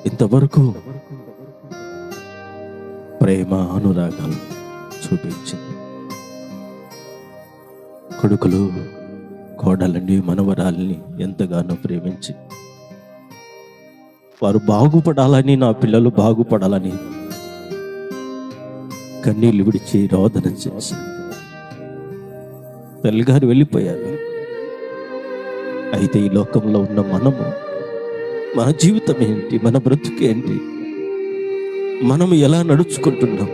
ఇంతవరకు ప్రేమ అనురాగాలు చూపించింది. కొడుకులు కోడలని మనవరాల్ని ఎంతగానో ప్రేమించి వారు బాగుపడాలని, నా పిల్లలు బాగుపడాలని కన్నీళ్ళు విడిచి రోదన చేసి తల్లిగారు వెళ్ళిపోయారు. అయితే ఈ లోకంలో ఉన్న మనము, మన జీవితం ఏంటి, మన బ్రతుకేంటి, మనం ఎలా నడుచుకుంటున్నాం?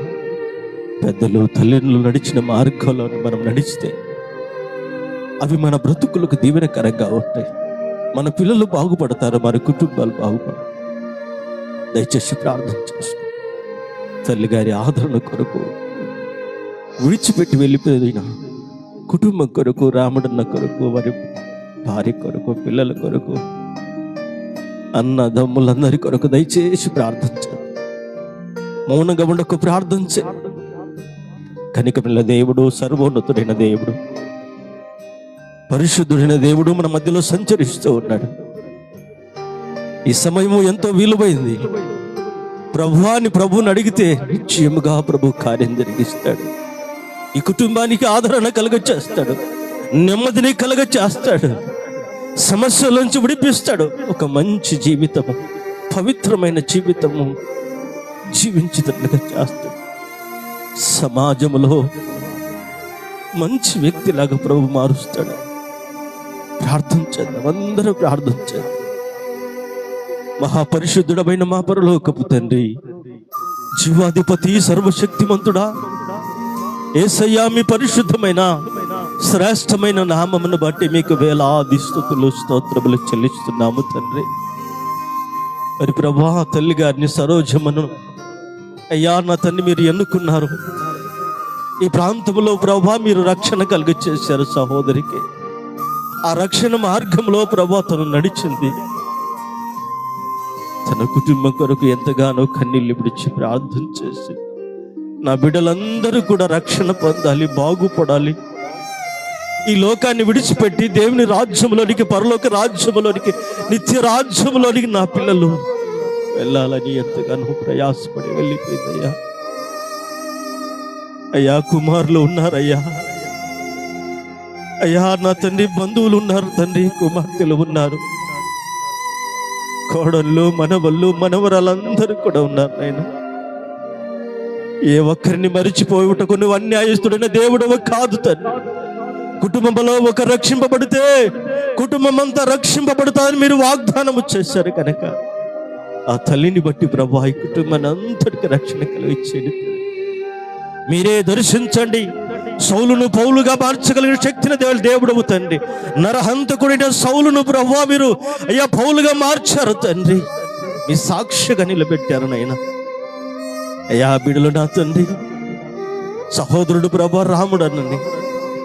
పెద్దలు తల్లిదండ్రులు నడిచిన మార్గంలో మనం నడిస్తే అవి మన బ్రతుకులకు దీవెనకరంగా ఉంటాయి. మన పిల్లలు బాగుపడతారు, మన కుటుంబాలు బాగుపడతారు. దయచేసి ప్రార్థన చేసుకో. తల్లిగారి ఆదరణ కొరకు, విడిచిపెట్టి వెళ్ళిపోయిన కుటుంబం కొరకు, రాముడన్న కొరకు, వారి భార్య కొరకు, పిల్లల కొరకు, అన్నదమ్ములందరి కొరకు దయచేసి ప్రార్థించండి. మౌనంగా ఉండకు, ప్రార్థించండి. కనికరముల దేవుడు, సర్వోన్నతుడైన దేవుడు, పరిశుద్ధుడైన దేవుడు మన మధ్యలో సంచరిస్తూ ఉన్నాడు. ఈ సమయము ఎంతో విలువైంది. ప్రభువుని అడిగితే నిశ్చయముగా ప్రభు కార్యం జరిగిస్తాడు. ఈ కుటుంబానికి ఆదరణ కలుగచేస్తాడు, నెమ్మదిని కలుగచేస్తాడు, సమస్యలోంచి విడిపిస్తాడు. ఒక మంచి జీవితము, పవిత్రమైన జీవితము జీవించేటట్లుగా చేస్తాడు. సమాజంలో మంచి వ్యక్తిలాగా ప్రభు మారుస్తాడు. ప్రార్థించేద్దాం, అందరూ ప్రార్థించేద్దాం. మహాపరిశుద్ధుడమైన మా పరలోకపు తండ్రి, జీవాధిపతి, సర్వశక్తిమంతుడా, యేసయ్యా, మీ పరిశుద్ధమైన శ్రేష్టమైన నామమును బట్టి మీకు వేలాది స్తుతులు స్తోత్రములు చెల్లిస్తున్నాము తండ్రి. మరి ప్రభా, తల్లి గారిని, సరోజమ్మను అయ్యా నా తండ్రి మీరు ఎన్నుకున్నారు. ఈ ప్రాంతంలో ప్రభా మీరు రక్షణ కలిగచేశారు సహోదరికి. ఆ రక్షణ మార్గంలో ప్రభా తను నడిచింది. తన కుటుంబం కొరకు ఎంతగానో కన్నీళ్ళు విడిచి ప్రార్థన చేసి, నా బిడ్డలందరూ కూడా రక్షణ పొందాలి, బాగుపడాలి, ఈ లోకాన్ని విడిచిపెట్టి దేవుని రాజ్యంలోనికి, పరలోక రాజ్యంలోనికి, నిత్య రాజ్యంలోనికి నా పిల్లలు వెళ్ళాలని ఎంతగానో ప్రయాసపడి వెళ్ళిపోయిందయ్యా. అయ్యా, కుమారులు ఉన్నారయ్యా, అయ్యా నా తండ్రి, బంధువులు ఉన్నారు తండ్రి, కుమార్తెలు ఉన్నారు, కోడళ్ళు, మనవళ్ళు, మనవరాలందరూ కూడా ఉన్నారు నాయన. ఏ ఒక్కరిని మరిచిపోవుటకు నువ్వు అన్యాయస్తుడైన దేవుడవ కాదు తండ్రి. కుటుంబంలో ఒక రక్షింపబడితే కుటుంబం అంతా రక్షింపబడతాదని మీరు వాగ్దానము చేశారు కనుక ఆ తల్లిని బట్టి ప్రభా ఈ కుటుంబాన్ని అంతటికి రక్షణ కలిగించండి. మీరే దర్శించండి. సౌలును పౌలుగా మార్చగలిగిన శక్తిని దేవుడవు తండ్రి. నరహంతకుడైన సౌలును ప్రభువా మీరు అయ్యా పౌలుగా మార్చారు తండ్రి. మీ సాక్షిగా నిలబెట్టారు నాయన. అయ్యా బిడ్డలు నా తండ్రి, సహోదరుడు ప్రభా రాముడు అన్నని,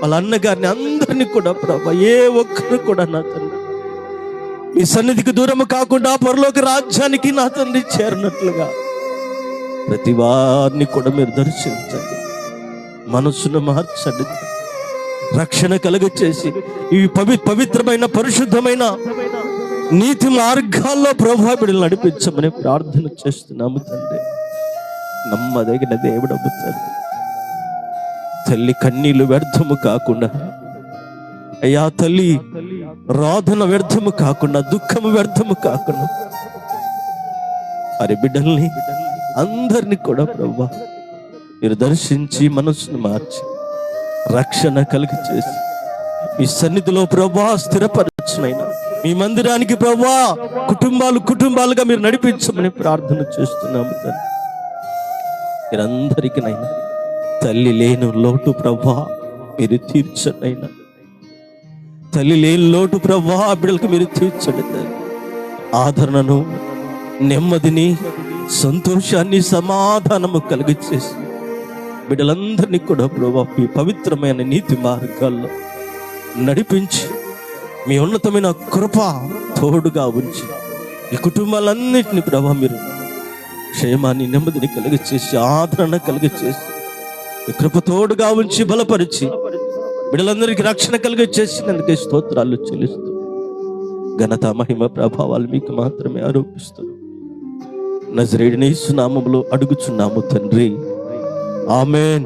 వాళ్ళ అన్నగారిని అందరినీ కూడా ప్రభా ఏ ఒక్కరు కూడా నా తండ్రి మీ సన్నిధికి దూరము కాకుండా పరలోక రాజ్యానికి నా తండ్రి చేరినట్లుగా ప్రతి వారిని కూడా మీరు దర్శించండి, మనస్సును మార్చండి, రక్షణ కలుగచేసి ఈ పవిత్రమైన పరిశుద్ధమైన నీతి మార్గాల్లో ప్రభా బిడ్డలు నడిపించమని ప్రార్థన చేస్తున్నాము తండ్రి. నమ్మదగిన దేవుడము తండ్రి. తల్లి కన్నీళ్లు వ్యర్థము కాకుండా అయ్యా, తల్లి రోదన వ్యర్థము కాకుండా, దుఃఖము వ్యర్థము కాకుండా వారి బిడ్డల్ని అందరినీ కూడా ప్రభా మీరు దర్శించి మనస్సును మార్చి రక్షణ కలిగి చేసి మీ సన్నిధిలో ప్రభా స్థిరపరచునైనా మీ మందిరానికి ప్రభా కుటుంబాలుగా మీరు నడిపించమని ప్రార్థన చేస్తున్నాము తండ్రి. మీరందరికీ నైనా తల్లి లేని లోటు ప్రభా మీరు తీర్చండి అయినా. తల్లి లేని లోటు ప్రభా బిడ్డలకు మీరు తీర్చండి. ఆదరణను, నెమ్మదిని, సంతోషాన్ని, సమాధానము కలిగించేసి బిడ్డలందరినీ కూడా ప్రభా మీ పవిత్రమైన నీతి మార్గాల్లో నడిపించి మీ ఉన్నతమైన కృప తోడుగా ఉంచి ఈ కుటుంబాలన్నింటినీ ప్రభా మీరు క్షేమాన్ని, నెమ్మదిని కలిగచేసి, ఆదరణ కలిగచేసి ఈ కృప తోడుగా ఉంచి బలపరిచి బిడ్డలందరికీ రక్షణ కలిగచేసినందుకే స్తోత్రాలు చెల్లిస్తూ ఘనత, మహిమ, ప్రభావాలు మీకు మాత్రమే ఆరోపిస్తూ నజరేయుడైన యేసు నామములో అడుగుచున్నాము తండ్రి. ఆమేన్.